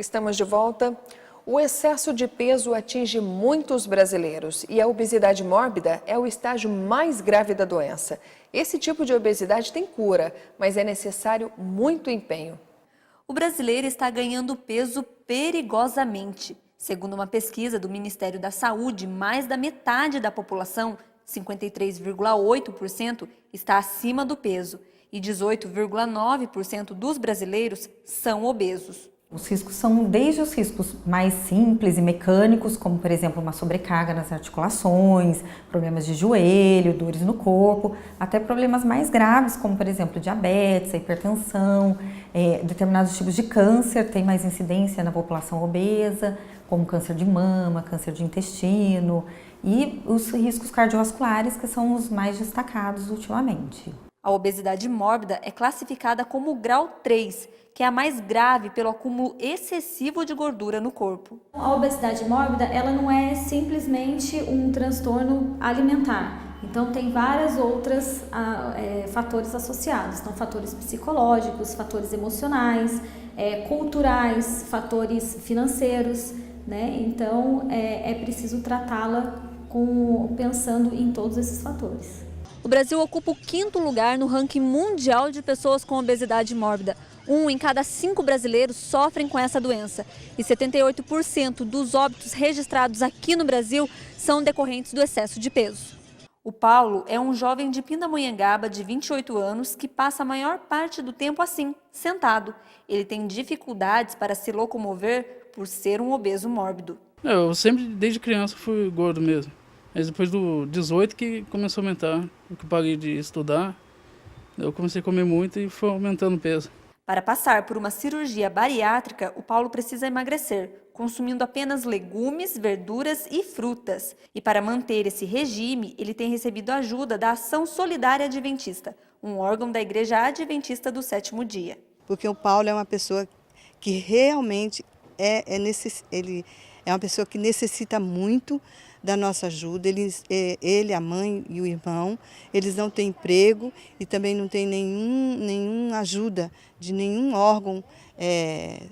Estamos de volta. O excesso de peso atinge muitos brasileiros e a obesidade mórbida é o estágio mais grave da doença. Esse tipo de obesidade tem cura, mas é necessário muito empenho. O brasileiro está ganhando peso perigosamente. Segundo uma pesquisa do Ministério da Saúde, mais da metade da população, 53,8%, está acima do peso e 18,9% dos brasileiros são obesos. Os riscos são desde os riscos mais simples e mecânicos, como por exemplo uma sobrecarga nas articulações, problemas de joelho, dores no corpo, até problemas mais graves, como por exemplo diabetes, hipertensão, determinados tipos de câncer têm mais incidência na população obesa, como câncer de mama, câncer de intestino e os riscos cardiovasculares, que são os mais destacados ultimamente. A obesidade mórbida é classificada como grau 3, que é a mais grave pelo acúmulo excessivo de gordura no corpo. A obesidade mórbida, ela não é simplesmente um transtorno alimentar. Então, tem vários outros fatores associados. Então, fatores psicológicos, fatores emocionais, culturais, fatores financeiros, né? Então, é preciso tratá-la pensando em todos esses fatores. O Brasil ocupa o 5º lugar no ranking mundial de pessoas com obesidade mórbida. 1 em cada 5 brasileiros sofrem com essa doença. E 78% dos óbitos registrados aqui no Brasil são decorrentes do excesso de peso. O Paulo é um jovem de Pindamonhangaba de 28 anos que passa a maior parte do tempo assim, sentado. Ele tem dificuldades para se locomover por ser um obeso mórbido. Eu sempre, desde criança, fui gordo mesmo. Mas depois do 18 que começou a aumentar, eu parei de estudar, eu comecei a comer muito e foi aumentando o peso. Para passar por uma cirurgia bariátrica, o Paulo precisa emagrecer, consumindo apenas legumes, verduras e frutas. E para manter esse regime, ele tem recebido ajuda da Ação Solidária Adventista, um órgão da Igreja Adventista do Sétimo Dia. Porque o Paulo é uma pessoa que realmente ele é uma pessoa que necessita muito da nossa ajuda. Ele, a mãe e o irmão, eles não têm emprego e também não têm nenhuma ajuda de nenhum órgão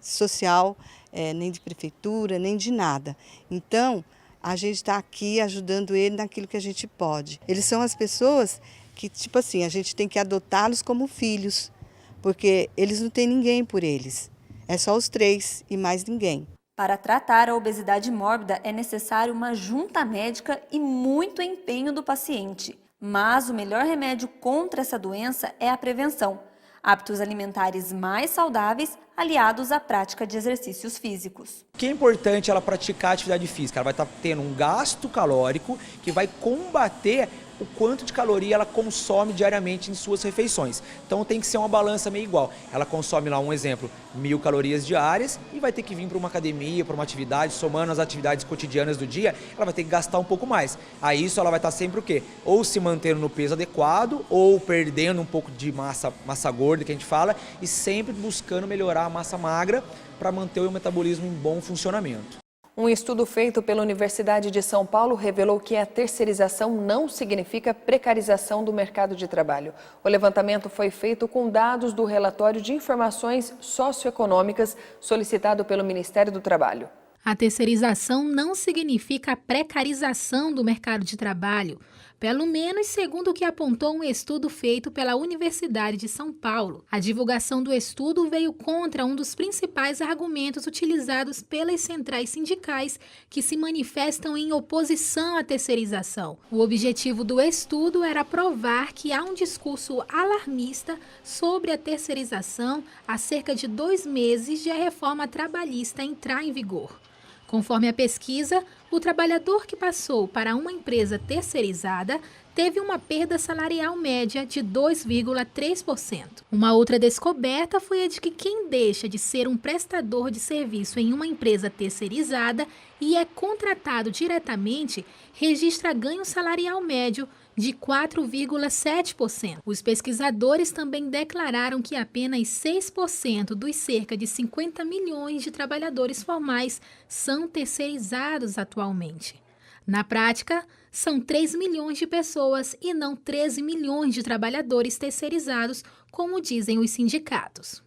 social, nem de prefeitura, nem de nada. Então, a gente está aqui ajudando ele naquilo que a gente pode. Eles são as pessoas que, tipo assim, a gente tem que adotá-los como filhos, porque eles não têm ninguém por eles. É só os 3 e mais ninguém. Para tratar a obesidade mórbida é necessário uma junta médica e muito empenho do paciente. Mas o melhor remédio contra essa doença é a prevenção. Hábitos alimentares mais saudáveis aliados à prática de exercícios físicos. O que é importante ela praticar atividade física? Ela vai estar tendo um gasto calórico que vai combater o quanto de caloria ela consome diariamente em suas refeições. Então tem que ser uma balança meio igual. Ela consome lá, um exemplo, 1.000 calorias diárias e vai ter que vir para uma academia, para uma atividade, somando as atividades cotidianas do dia, ela vai ter que gastar um pouco mais. Aí isso ela vai estar sempre o quê? Ou se mantendo no peso adequado, ou perdendo um pouco de massa gorda, que a gente fala, e sempre buscando melhorar a massa magra para manter o metabolismo em bom funcionamento. Um estudo feito pela Universidade de São Paulo revelou que a terceirização não significa precarização do mercado de trabalho. O levantamento foi feito com dados do relatório de informações socioeconômicas solicitado pelo Ministério do Trabalho. A terceirização não significa a precarização do mercado de trabalho, pelo menos segundo o que apontou um estudo feito pela Universidade de São Paulo. A divulgação do estudo veio contra um dos principais argumentos utilizados pelas centrais sindicais que se manifestam em oposição à terceirização. O objetivo do estudo era provar que há um discurso alarmista sobre a terceirização há cerca de 2 meses de a reforma trabalhista entrar em vigor. Conforme a pesquisa, o trabalhador que passou para uma empresa terceirizada teve uma perda salarial média de 2,3%. Uma outra descoberta foi a de que quem deixa de ser um prestador de serviço em uma empresa terceirizada e é contratado diretamente, registra ganho salarial médio de 4,7%. Os pesquisadores também declararam que apenas 6% dos cerca de 50 milhões de trabalhadores formais são terceirizados atualmente. Na prática, são 3 milhões de pessoas e não 13 milhões de trabalhadores terceirizados, como dizem os sindicatos.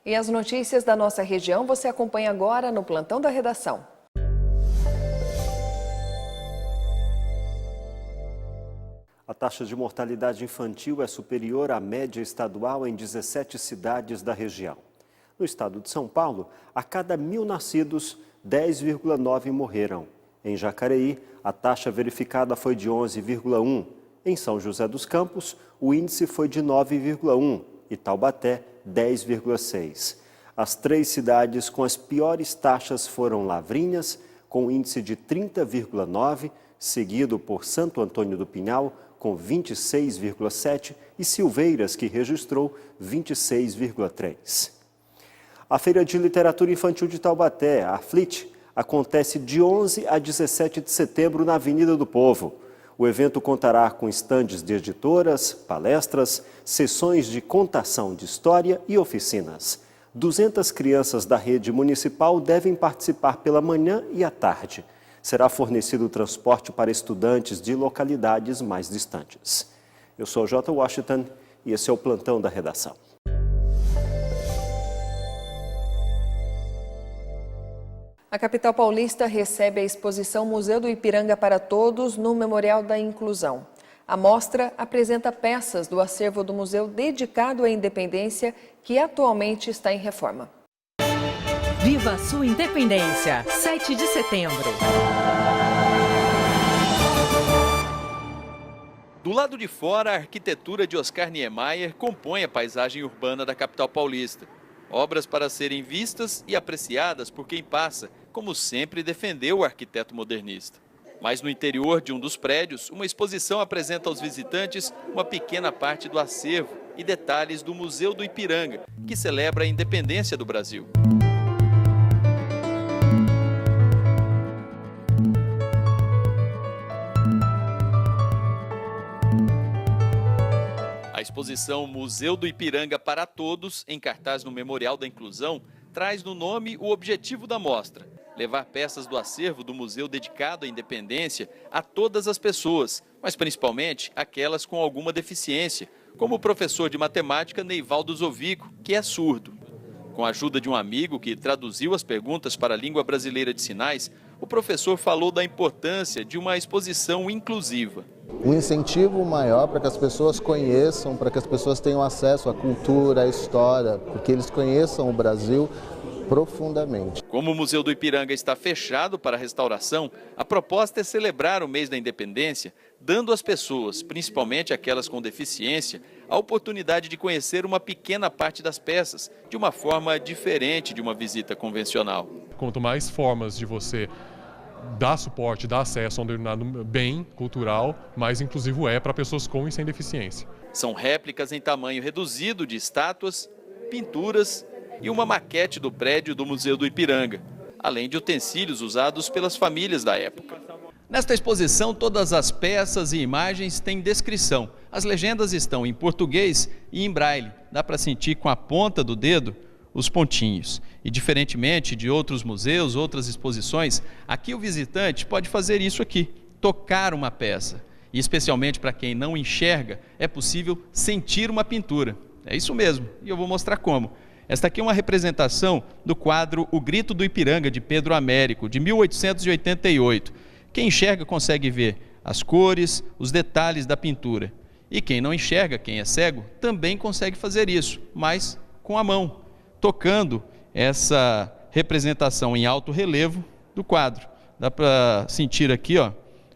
E as notícias da nossa região você acompanha agora no Plantão da Redação. A taxa de mortalidade infantil é superior à média estadual em 17 cidades da região. No estado de São Paulo, a cada 1.000 nascidos, 10,9 morreram. Em Jacareí, a taxa verificada foi de 11,1. Em São José dos Campos, o índice foi de 9,1 e Taubaté, 10,6. As 3 cidades com as piores taxas foram Lavrinhas, com índice de 30,9, seguido por Santo Antônio do Pinhal, com 26,7, e Silveiras, que registrou 26,3. A Feira de Literatura Infantil de Taubaté, a FLIT, acontece de 11 a 17 de setembro na Avenida do Povo. O evento contará com estandes de editoras, palestras, sessões de contação de história e oficinas. 200 crianças da rede municipal devem participar pela manhã e à tarde. Será fornecido transporte para estudantes de localidades mais distantes. Eu sou o J. Washington e esse é o Plantão da Redação. A capital paulista recebe a exposição Museu do Ipiranga para Todos no Memorial da Inclusão. A mostra apresenta peças do acervo do museu dedicado à independência, que atualmente está em reforma. Viva a sua independência, 7 de setembro. Do lado de fora, a arquitetura de Oscar Niemeyer compõe a paisagem urbana da capital paulista. Obras para serem vistas e apreciadas por quem passa, como sempre defendeu o arquiteto modernista. Mas no interior de um dos prédios, uma exposição apresenta aos visitantes uma pequena parte do acervo e detalhes do Museu do Ipiranga, que celebra a independência do Brasil. A exposição Museu do Ipiranga para Todos, em cartaz no Memorial da Inclusão, traz no nome o objetivo da mostra: levar peças do acervo do museu dedicado à independência a todas as pessoas, mas principalmente aquelas com alguma deficiência, como o professor de matemática Neivaldo Zovico, que é surdo. Com a ajuda de um amigo que traduziu as perguntas para a língua brasileira de sinais, o professor falou da importância de uma exposição inclusiva. Um incentivo maior para que as pessoas conheçam, para que as pessoas tenham acesso à cultura, à história, porque eles conheçam o Brasil profundamente. Como o Museu do Ipiranga está fechado para restauração, a proposta é celebrar o mês da independência, dando às pessoas, principalmente aquelas com deficiência, a oportunidade de conhecer uma pequena parte das peças, de uma forma diferente de uma visita convencional. Quanto mais formas de você dar suporte, dar acesso a um determinado bem cultural, mais inclusivo é para pessoas com e sem deficiência. São réplicas em tamanho reduzido de estátuas, pinturas e uma maquete do prédio do Museu do Ipiranga, além de utensílios usados pelas famílias da época. Nesta exposição, todas as peças e imagens têm descrição. As legendas estão em português e em braille. Dá para sentir com a ponta do dedo os pontinhos. E diferentemente de outros museus, outras exposições, aqui o visitante pode fazer isso aqui, tocar uma peça. E especialmente para quem não enxerga, é possível sentir uma pintura. É isso mesmo, e eu vou mostrar como. Esta aqui é uma representação do quadro O Grito do Ipiranga, de Pedro Américo, de 1888. Quem enxerga consegue ver as cores, os detalhes da pintura. E quem não enxerga, quem é cego, também consegue fazer isso, mas com a mão, tocando essa representação em alto relevo do quadro. Dá para sentir aqui, ó,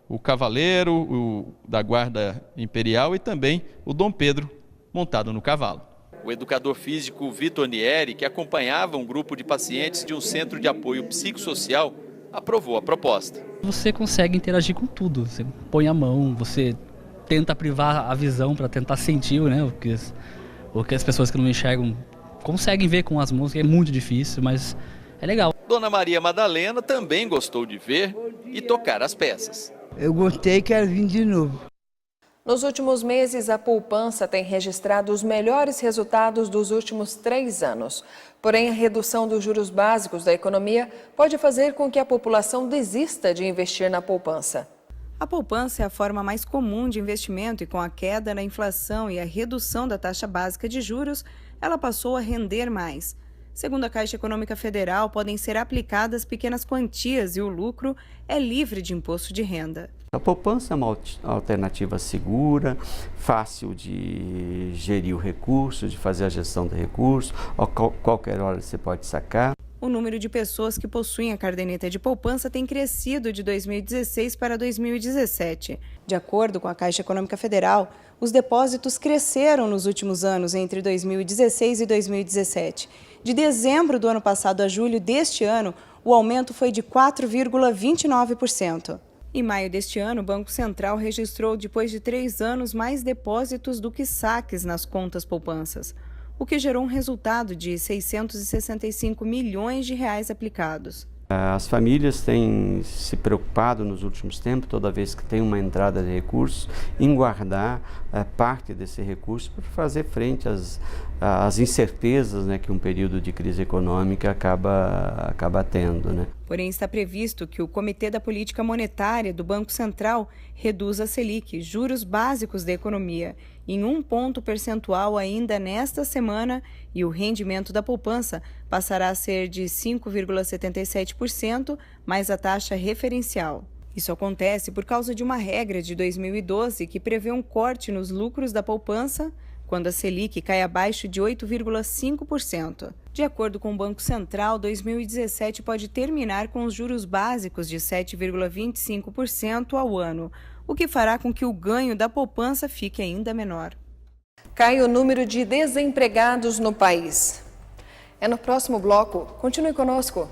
o cavaleiro da guarda imperial e também o Dom Pedro montado no cavalo. O educador físico Vitor Nieri, que acompanhava um grupo de pacientes de um centro de apoio psicossocial, aprovou a proposta. Você consegue interagir com tudo, você põe a mão, você tenta privar a visão para tentar sentir, né, o que as pessoas que não enxergam conseguem ver com as mãos, que é muito difícil, mas é legal. Dona Maria Madalena também gostou de ver e tocar as peças. Eu gostei, quero vir de novo. Nos últimos meses, a poupança tem registrado os melhores resultados dos últimos 3 anos. Porém, a redução dos juros básicos da economia pode fazer com que a população desista de investir na poupança. A poupança é a forma mais comum de investimento e, com a queda na inflação e a redução da taxa básica de juros, ela passou a render mais. Segundo a Caixa Econômica Federal, podem ser aplicadas pequenas quantias e o lucro é livre de imposto de renda. A poupança é uma alternativa segura, fácil de gerir o recurso, de fazer a gestão do recurso, a qualquer hora você pode sacar. O número de pessoas que possuem a caderneta de poupança tem crescido de 2016 para 2017. De acordo com a Caixa Econômica Federal, os depósitos cresceram nos últimos anos, entre 2016 e 2017. De dezembro do ano passado a julho deste ano, o aumento foi de 4,29%. Em maio deste ano, o Banco Central registrou, depois de 3 anos, mais depósitos do que saques nas contas poupanças, o que gerou um resultado de 665 milhões de reais aplicados. As famílias têm se preocupado nos últimos tempos, toda vez que tem uma entrada de recursos, em guardar parte desse recurso para fazer frente às incertezas, né, que um período de crise econômica acaba tendo, né? Porém, está previsto que o Comitê da Política Monetária do Banco Central reduza a Selic, juros básicos da economia, em 1 ponto percentual ainda nesta semana, e o rendimento da poupança passará a ser de 5,77% mais a taxa referencial. Isso acontece por causa de uma regra de 2012 que prevê um corte nos lucros da poupança quando a Selic cai abaixo de 8,5%. De acordo com o Banco Central, 2017 pode terminar com os juros básicos de 7,25% ao ano, o que fará com que o ganho da poupança fique ainda menor. Cai o número de desempregados no país. É no próximo bloco. Continue conosco.